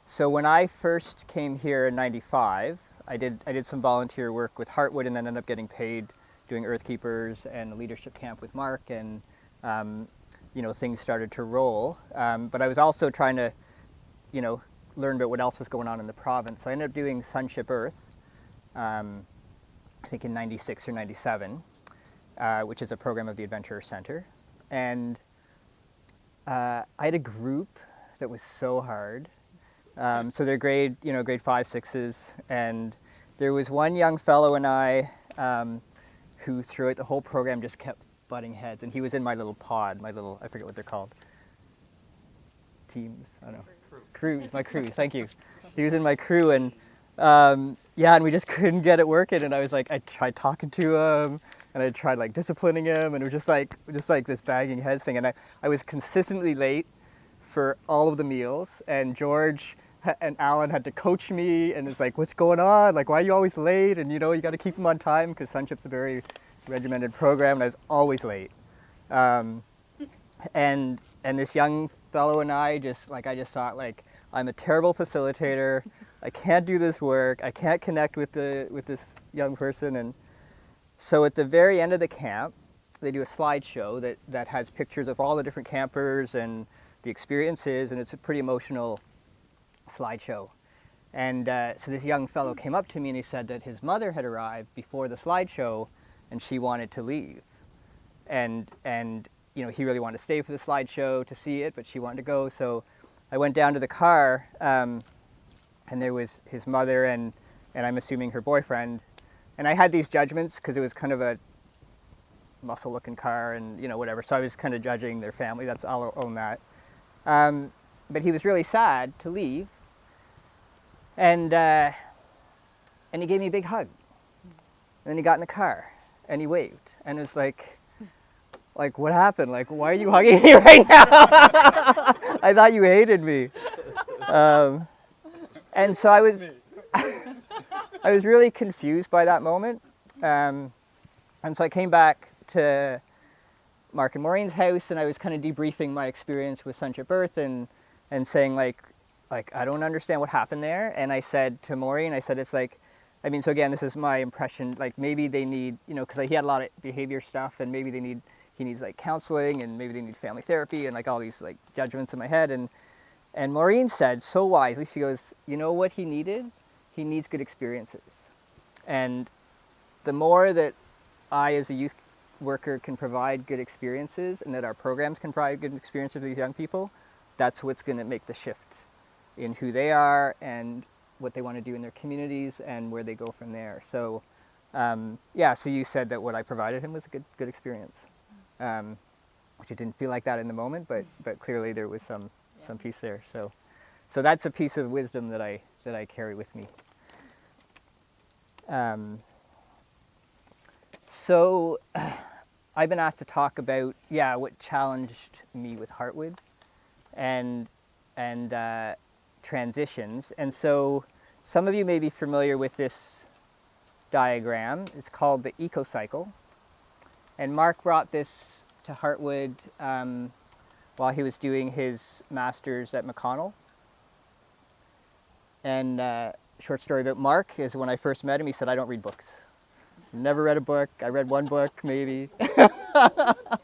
So when I first came here in '95, I did some volunteer work with Heartwood and then ended up getting paid doing Earthkeepers and a leadership camp with Mark, and things started to roll. But I was also trying to, learn about what else was going on in the province. So I ended up doing Sonship Earth, I think in '96 or '97, which is a program of the Adventurer Center. And I had a group that was so hard. So they're grade 5, 6s, and there was one young fellow and I who throughout the whole program just kept butting heads, and he was in my little pod, I forget what they're called. Teams, I don't know. My crew, thank you. He was in my crew, and and we just couldn't get it working, and I tried talking to him, and I tried disciplining him, and it was just like this bagging heads thing, and I was consistently late for all of the meals, and George and Alan had to coach me, and it's like, what's going on? Why are you always late? And you got to keep them on time because Sonship's a very regimented program, and I was always late. And this young fellow and I just thought I'm a terrible facilitator. I can't do this work. I can't connect with this young person. And so at the very end of the camp, they do a slideshow that has pictures of all the different campers and the experiences, and it's a pretty emotional slideshow. And so this young fellow came up to me and he said that his mother had arrived before the slideshow and she wanted to leave. And he really wanted to stay for the slideshow to see it, but she wanted to go. So I went down to the car, and there was his mother and I'm assuming her boyfriend. And I had these judgments because it was kind of a muscle-looking car and whatever. So I was kind of judging their family. I'll own that. But he was really sad to leave, and he gave me a big hug. And then he got in the car and he waved, and it's like what happened? Why are you hugging me right now? I thought you hated me. And so I was really confused by that moment. And so I came back to Mark and Maureen's house, and I was kind of debriefing my experience with Sonship Earth and saying I don't understand what happened there. And I said to Maureen, it's so again, this is my impression, maybe they need, because he had a lot of behavior stuff, and maybe he needs counseling, and maybe they need family therapy, and all these judgments in my head. And Maureen said so wisely, she goes, you know what he needed? He needs good experiences. And the more that I as a youth worker can provide good experiences, and that our programs can provide good experiences for these young people, that's what's going to make the shift in who they are and what they want to do in their communities and where they go from there. So so you said that what I provided him was a good experience, which it didn't feel like that in the moment, but clearly there was some piece there. So that's a piece of wisdom that I carry with me. So I've been asked to talk about what challenged me with Heartwood and transitions. And so some of you may be familiar with this diagram. It's called the eco-cycle. And Mark brought this to Heartwood while he was doing his master's at McConnell. And short story about Mark is when I first met him, he said, I don't read books. Never read a book. I read one book, maybe. I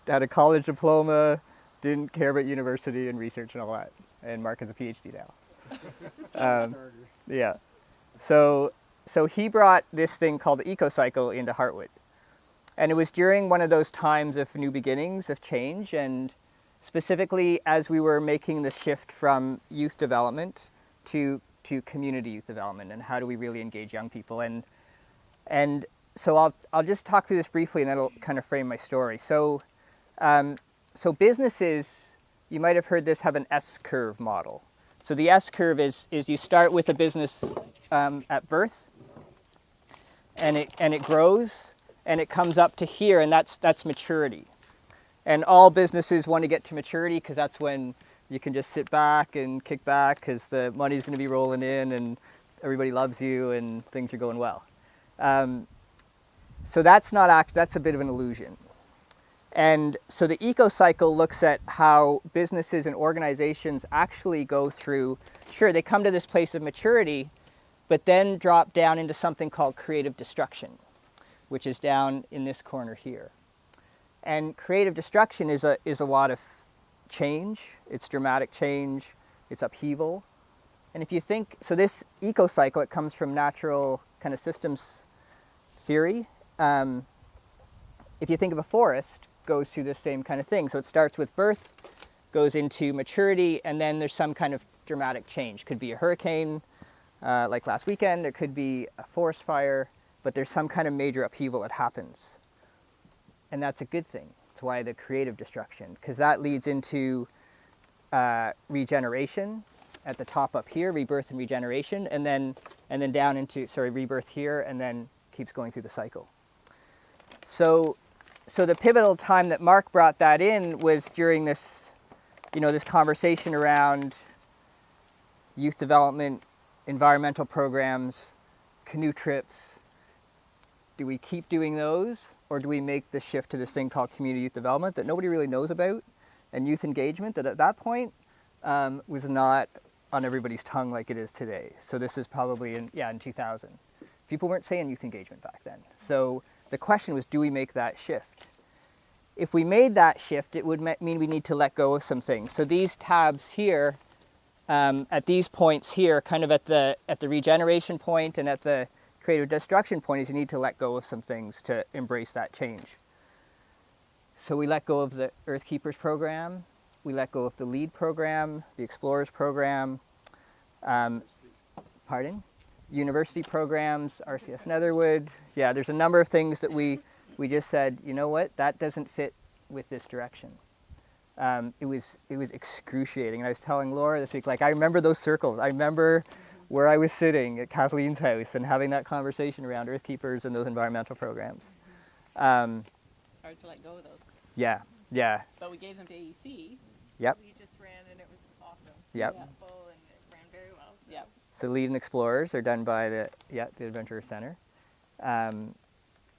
had a college diploma, didn't care about university and research and all that. And Mark has a PhD now. So he brought this thing called the eco-cycle into Heartwood. And it was during one of those times of new beginnings, of change, and specifically as we were making the shift from youth development to community youth development, and how do we really engage young people. And so I'll just talk through this briefly, and that'll kind of frame my story. So businesses, you might have heard this, have an S-curve model. So the S-curve is you start with a business at birth, and it grows, and it comes up to here, and that's maturity. And all businesses want to get to maturity because that's when you can just sit back and kick back because the money's going to be rolling in and everybody loves you and things are going well. So that's a bit of an illusion. And so the eco cycle looks at how businesses and organizations actually go through, sure, they come to this place of maturity, but then drop down into something called creative destruction, which is down in this corner here. And creative destruction is a lot of change. It's dramatic change. It's upheaval. And if you think, so this eco cycle, it comes from natural kind of systems theory. If you think of a forest, goes through the same kind of thing. So it starts with birth, goes into maturity, and then there's some kind of dramatic change. Could be a hurricane, like last weekend. It could be a forest fire, but there's some kind of major upheaval that happens. And that's a good thing. That's why the creative destruction, because that leads into regeneration at the top up here, rebirth and regeneration, and then down into, rebirth here, and then keeps going through the cycle. So the pivotal time that Mark brought that in was during this, this conversation around youth development, environmental programs, canoe trips. Do we keep doing those, or do we make the shift to this thing called community youth development that nobody really knows about, and youth engagement that at that point was not on everybody's tongue like it is today. So this is probably in 2000. People weren't saying youth engagement back then. So the question was, do we make that shift? If we made that shift, it would mean we need to let go of some things. So these tabs here, at these points here, kind of at the regeneration point and at the creative destruction point, is you need to let go of some things to embrace that change. So we let go of the Earth Keepers program. We let go of the LEAD program, the Explorers program, university programs, RCS Netherwood. Yeah, there's a number of things that we just said, you know what, that doesn't fit with this direction. It was excruciating. And I was telling Laura this week, like, I remember those circles. I remember where I was sitting at Kathleen's house and having that conversation around Earth Keepers and those environmental programs. Hard to let go of those. Yeah. But we gave them to AEC. Yep. We just ran and it was awesome. Yep. Simple and it ran very well. So. Yep. So LEAD and Explorers are done by the Adventure Center.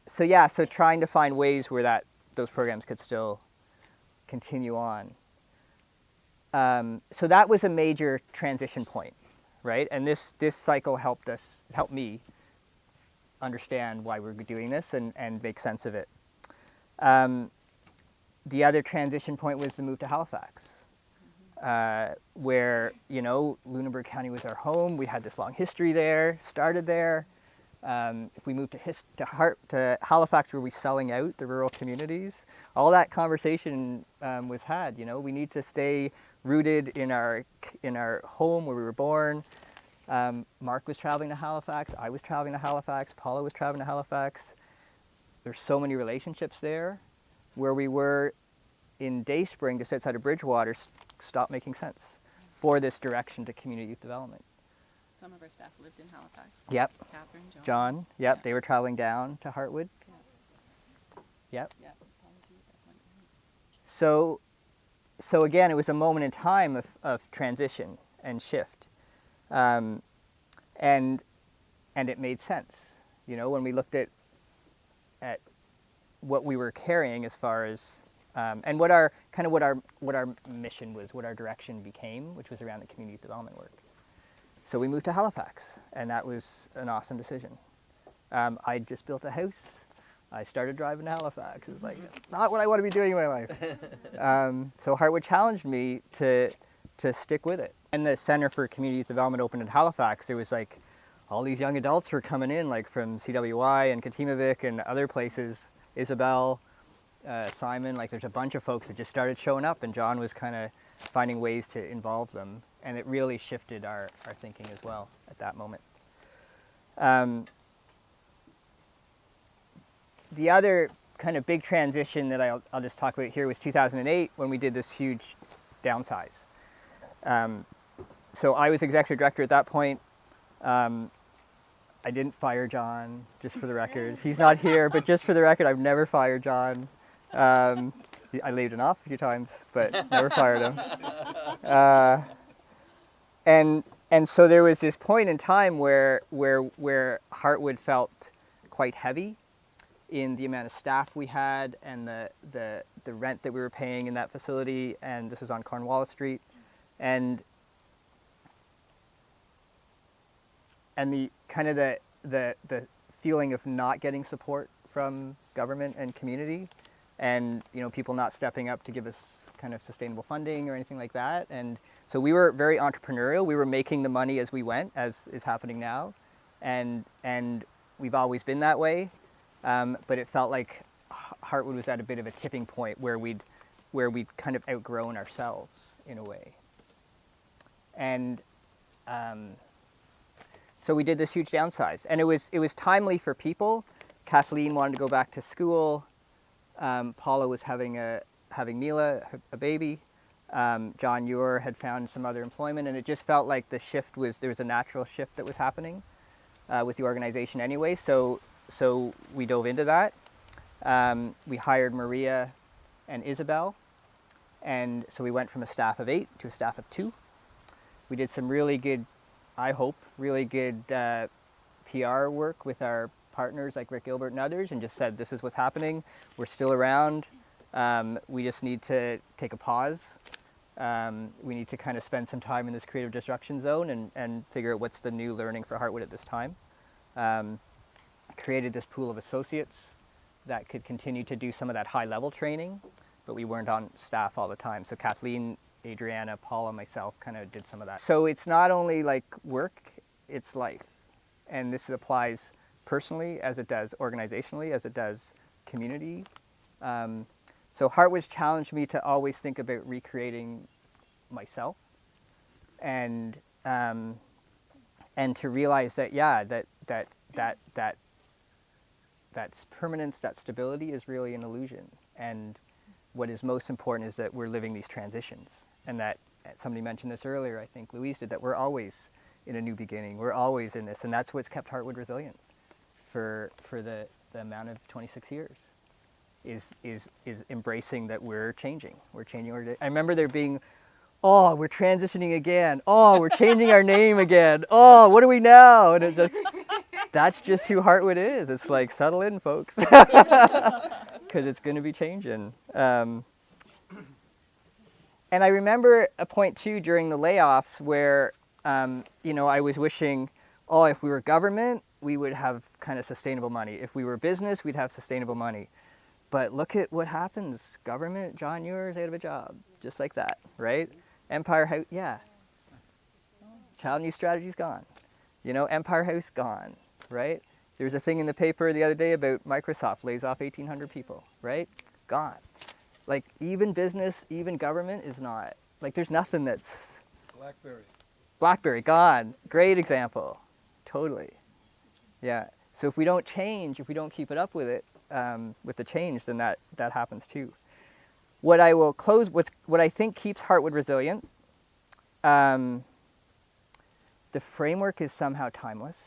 So trying to find ways where those programs could still continue on. So that was a major transition point, right? And this cycle helped me understand why we're doing this and make sense of it. The other transition point was the move to Halifax, where, Lunenburg County was our home. We had this long history there, started there. If we moved to Halifax, were we selling out the rural communities? All that conversation was had. We need to stay rooted in our home where we were born. Mark was traveling to Halifax. I was traveling to Halifax. Paula was traveling to Halifax. There's so many relationships there. Where we were in Dayspring, just outside of Bridgewater, stopped making sense for this direction to community youth development. Some of our staff lived in Halifax. Yep. Catherine, John. Yep. They were traveling down to Hartwood. Yep. Yep. So again, it was a moment in time of transition and shift, and it made sense. When we looked at what we were carrying as far as and what our mission was, what our direction became, which was around the community development work. So we moved to Halifax, and that was an awesome decision. I just built a house. I started driving to Halifax. It was like, not what I want to be doing in my life. So Hartwood challenged me to stick with it. And the Center for Community Youth Development opened in Halifax. There was like all these young adults were coming in, like from CWI and Katimavik and other places. Isabel, Simon, like there's a bunch of folks that just started showing up, and John was kind of finding ways to involve them, and it really shifted our thinking as well at that moment. The other kind of big transition that I'll just talk about here was 2008 when we did this huge downsize. So I was executive director at that point. I didn't fire John, just for the record. He's not here, but just for the record, I've never fired John. I laid him off a few times, but never fired him. And so there was this point in time where Hartwood felt quite heavy. in the amount of staff we had and the rent that we were paying in that facility, and this was on Cornwallis Street, and the kind of the feeling of not getting support from government and community, and people not stepping up to give us kind of sustainable funding or anything like that. And so we were very entrepreneurial. We were making the money as we went, as is happening now, and we've always been that way. But it felt like Heartwood was at a bit of a tipping point where we'd kind of outgrown ourselves in a way. And so we did this huge downsize, and it was timely for people. Kathleen wanted to go back to school. Paula was having Mila, a baby. John Ure had found some other employment, and it just felt like there was a natural shift that was happening with the organization anyway. So we dove into that. We hired Maria and Isabel, and so we went from a staff of 8 to a staff of 2. We did some really good, I hope, really good PR work with our partners like Rick Gilbert and others, and just said, this is what's happening. We're still around. We just need to take a pause. We need to kind of spend some time in this creative destruction zone and figure out what's the new learning for Heartwood at this time. Created this pool of associates that could continue to do some of that high-level training, but we weren't on staff all the time. So Kathleen, Adriana, Paula, myself kind of did some of that. So it's not only like work, it's life. And this applies personally as it does organizationally, as it does community. So Heartwood's challenged me to always think about recreating myself, and to realize that that permanence, that stability is really an illusion. And what is most important is that we're living these transitions, and that somebody mentioned this earlier, I think Louise did, that we're always in a new beginning. We're always in this, and that's what's kept Heartwood resilient for the amount of 26 years. Is embracing that we're changing. We're changing our day. I remember there being, oh, we're transitioning again. Oh, we're changing our name again. Oh, what are we now? And it's just, that's just who Heartwood is. It's like, settle in, folks, because it's going to be changing. And I remember a point too during the layoffs where, I was wishing, oh, if we were government, we would have kind of sustainable money. If we were business, we'd have sustainable money. But look at what happens. Government, John Ure's out of a job, just like that, right? Empire House, yeah. Child and Youth Strategy's gone. Empire House gone, right? There was a thing in the paper the other day about Microsoft lays off 1,800 people, right? Gone. Like, even business, even government is not. Like, there's nothing that's... Blackberry, gone. Great example. Totally. Yeah. So if we don't change, if we don't keep it up with it, with the change, then that happens too. What I will close, what I think keeps Heartwood resilient, the framework is somehow timeless.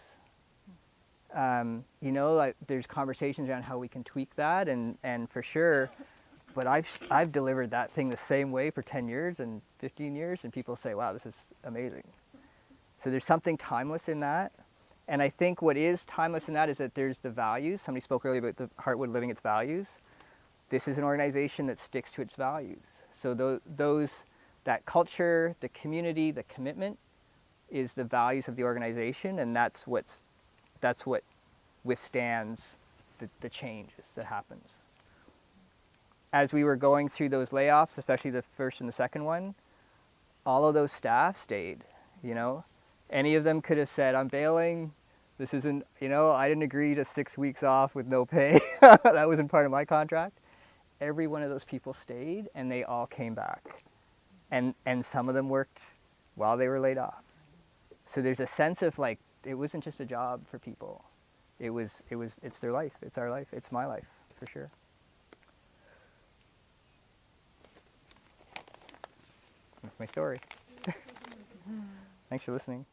Like there's conversations around how we can tweak that, and for sure, but I've delivered that thing the same way for 10 years and 15 years, and people say, wow, this is amazing. So there's something timeless in that. And I think what is timeless in that is that there's the values. Somebody spoke earlier about the Heartwood living its values. This is an organization that sticks to its values. So that culture, the community, the commitment is the values of the organization, and that's what withstands the changes that happens. As we were going through those layoffs, especially the first and the second one, all of those staff stayed, Any of them could have said, I'm bailing, this isn't, I didn't agree to 6 weeks off with no pay. That wasn't part of my contract. Every one of those people stayed, and they all came back. And some of them worked while they were laid off. So there's a sense of like, it wasn't just a job for people. It's their life, it's our life, it's my life, for sure. That's my story. Thanks for listening.